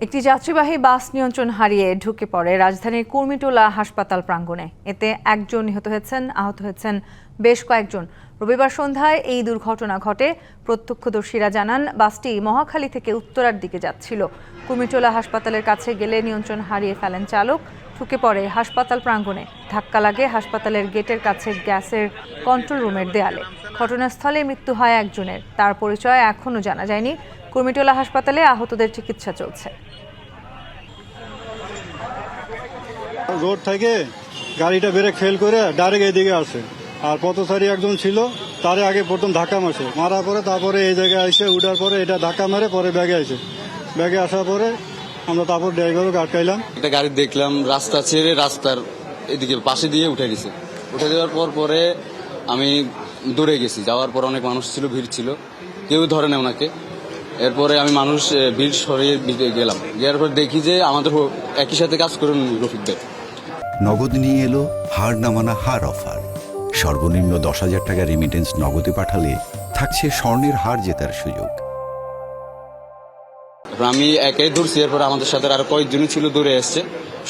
একটি যাত্রীবাহী বাস নিয়ন্ত্রণ হারিয়ে ঢুকে পড়ে রাজধানীর কুর্মিটোলা হাসপাতাল প্রাঙ্গণে। এতে একজন নিহত হয়েছেন, আহত হয়েছেন বেশ কয়েকজন। রবিবার সন্ধ্যায় এই দুর্ঘটনা ঘটে। প্রত্যক্ষদর্শীরা জানান, বাসটি মহাখালী থেকে উত্তরার দিকে যাচ্ছিল। কুর্মিটোলা হাসপাতালের কাছে গেলে নিয়ন্ত্রণ হারিয়ে ফেলেন চালক, ঢুকে পড়ে হাসপাতাল প্রাঙ্গণে। ধাক্কা লাগে হাসপাতালের গেটের কাছে গ্যাসের কন্ট্রোল রুমের দেয়ালে। ঘটনাস্থলে মৃত্যু হয় একজনের, তার পরিচয় এখনও জানা যায়নি। কুর্মিটোলা হাসপাতালে আহতদের চিকিৎসা চলছে। রোড থেকে গাড়িটা ব্রেক ফেল করে ডাইরেক্ট এদিকে আসে, আর পথচারী একজন ছিল, তারে আগে প্রথম ধাক্কা মারছে, মারার পরে তারপরে এই জায়গায় এসে উঠার পরে এটা ধাক্কা মেরে পরে ব্যাগে আসে। ব্যাগে আসার পরে আমরা তারপর ড্রাইভারকে আটকাইলাম। একটা গাড়ি দেখলাম রাস্তা ছেড়ে রাস্তার এদিকে পাশে দিয়ে উঠে গেছে। উঠে দেওয়ার পরে আমি দৌড়ে গেছি। যাওয়ার পর অনেক মানুষ ছিল, ভিড় ছিল, কেউ ধরে না ওনাকে। এরপরে আমি মানুষ ভিড় সরিয়ে গেলাম। যাওয়ার পর দেখি যে আমাদের একই সাথে কাজ করে রফিক ভাই। নগদ নিয়ে এলো হার না মানা হার অফার। সর্বনিম্ন 10,000 টাকা রেমিটেন্স নগদে পাঠালে থাকছে স্বর্ণের হার জেতার সুযোগ। আমি একাই দৌড়ছি, এরপর আমাদের সাথে আরো কয়েকজনই ছিল, দৌড়ে আসছে,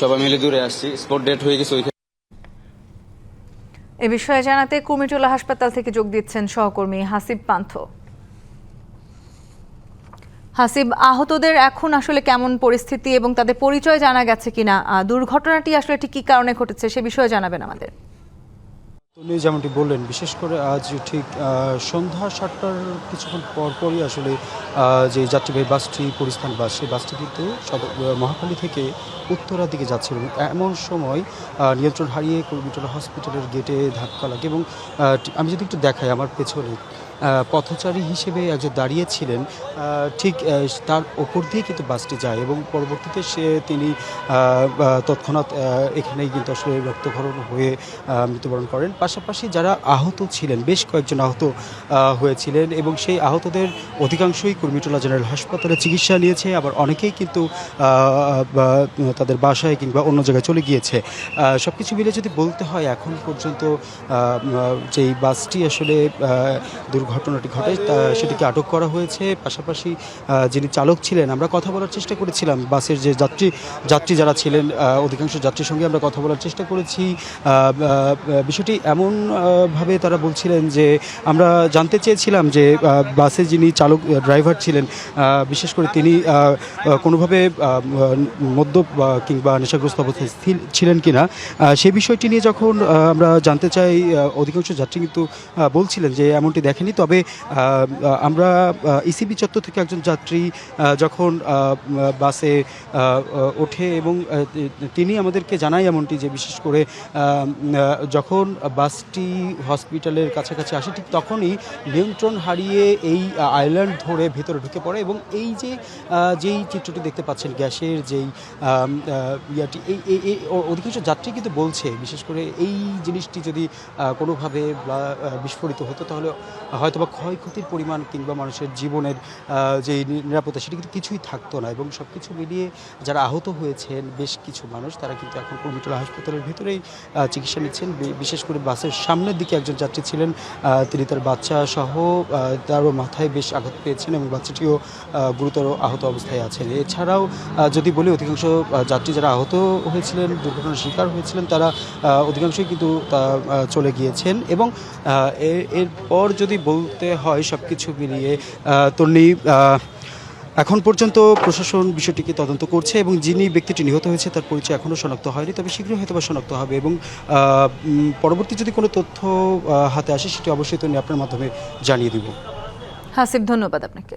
সবাই মিলে দৌড়ে আসছি। স্পট ডেট হয়ে গেছে ওইখানে। এ বিষয়ে জানাতে কুর্মিটোলা হাসপাতাল থেকে যোগ দিচ্ছেন সহকর্মী হাসিব পান্থ। হাসিব, আহতদের এখন আসলে কেমন পরিস্থিতি এবং তাদের পরিচয় জানা গেছে কিনা? দুর্ঘটনাটি আসলে ঠিক কী কারণে ঘটেছে সে বিষয়ে জানাবেন আমাদের। উনি যেমনটি বললেন, বিশেষ করে আজ ঠিক সন্ধ্যা 7টার কিছুক্ষণ পরপরই আসলে যে যাত্রীবাহী বাসটি পরিস্থান বাস, সেই বাসটি কিন্তু মহাখালী থেকে উত্তরার দিকে যাচ্ছিল। এমন সময় নিয়ন্ত্রণ হারিয়ে কুর্মিটোলা হসপিটালের গেটে ধাক্কা লাগে এবং আমি যদি একটু দেখাই আমার পেছনে পথচারী হিসেবে একজন দাঁড়িয়েছিলেন, ঠিক তার ওপর দিয়ে কিন্তু বাসটি যায় এবং পরবর্তীতে তিনি তৎক্ষণাৎ এখানেই কিন্তু আসলে রক্তক্ষরণ হয়ে মৃত্যুবরণ করেন। পাশাপাশি যারা আহত ছিলেন, বেশ কয়েকজন আহত হয়েছিলেন এবং সেই আহতদের অধিকাংশই কুর্মিটোলা জেনারেল হাসপাতালে চিকিৎসা নিয়েছে, আবার অনেকেই কিন্তু তাদের বাসায় কিংবা অন্য জায়গায় চলে গিয়েছে। সব কিছু মিলে যদি বলতে হয়, এখন পর্যন্ত যেই বাসটি আসলে দুর্ঘটনাটি ঘটে সেটিকে আটক করা হয়েছে। পাশাপাশি যিনি চালক ছিলেন, আমরা কথা বলার চেষ্টা করেছিলাম বাসের যে যাত্রী যারা ছিলেন, অধিকাংশ যাত্রীর সঙ্গে আমরা কথা বলার চেষ্টা করেছি। বিষয়টি এমনভাবে তারা বলছিলেন যে আমরা জানতে চেয়েছিলাম যে বাসের যিনি ড্রাইভার ছিলেন, বিশেষ করে তিনি কোনোভাবে মদ্যপ কিংবা নেশাগ্রস্ত অবস্থায় ছিলেন কিনা, সেই বিষয়টি নিয়ে যখন আমরা জানতে চাই, অধিকাংশ যাত্রী কিন্তু বলছিলেন যে এমনটি দেখেনি। তবে আমরা ইসিবি চত্বর থেকে একজন যাত্রী যখন বাসে ওঠে এবং তিনি আমাদেরকে জানায় এমনটি যে বিশেষ করে যখন বাসটি হসপিটালের কাছাকাছি আসে ঠিক তখনই নিয়ন্ত্রণ হারিয়ে এই আইল্যান্ড ধরে ভেতরে ঢুকে পড়ে এবং এই যেই চিত্রটি দেখতে পাচ্ছেন, গ্যাসের যেই ইয়াটি, এই অধিকাংশ যাত্রী কিন্তু বলছে বিশেষ করে এই জিনিসটি যদি কোনোভাবে বিস্ফোরিত হতো তাহলে হয়তোবা ক্ষয়ক্ষতির পরিমাণ কিংবা মানুষের জীবনের যে নিরাপত্তা সেটি কিন্তু কিছুই থাকতো না। এবং সব কিছু মিলিয়ে যারা আহত হয়েছেন বেশ কিছু মানুষ, তারা কিন্তু এখন কুর্মিটোলা হাসপাতালের ভিতরেই চিকিৎসা নিচ্ছেন। বিশেষ করে বাসের সামনের দিকে একজন যাত্রী ছিলেন, তিনি তার বাচ্চা সহ তারও মাথায় বেশ আঘাত পেয়েছেন এবং বাচ্চাটিও গুরুতর আহত অবস্থায় আছেন। এছাড়াও যদি বলি, অধিকাংশ যাত্রী যারা আহত হয়েছিলেন, দুর্ঘটনার শিকার হয়েছিলেন, তারা অধিকাংশই কিন্তু চলে গিয়েছেন। এবং এরপর যদি বলতে হয় সব কিছু মিলিয়ে তন্নি, এখন পর্যন্ত প্রশাসন বিষয়টিকে তদন্ত করছে এবং যিনি ব্যক্তিটি নিহত হয়েছে তার পরিচয় এখনও শনাক্ত হয়নি, তবে শীঘ্রই হয়তো শনাক্ত হবে এবং পরবর্তী যদি কোনো তথ্য হাতে আসে সেটি অবশ্যই তন্নি আপনার মাধ্যমে জানিয়ে দিব। হাসিব, ধন্যবাদ আপনাকে।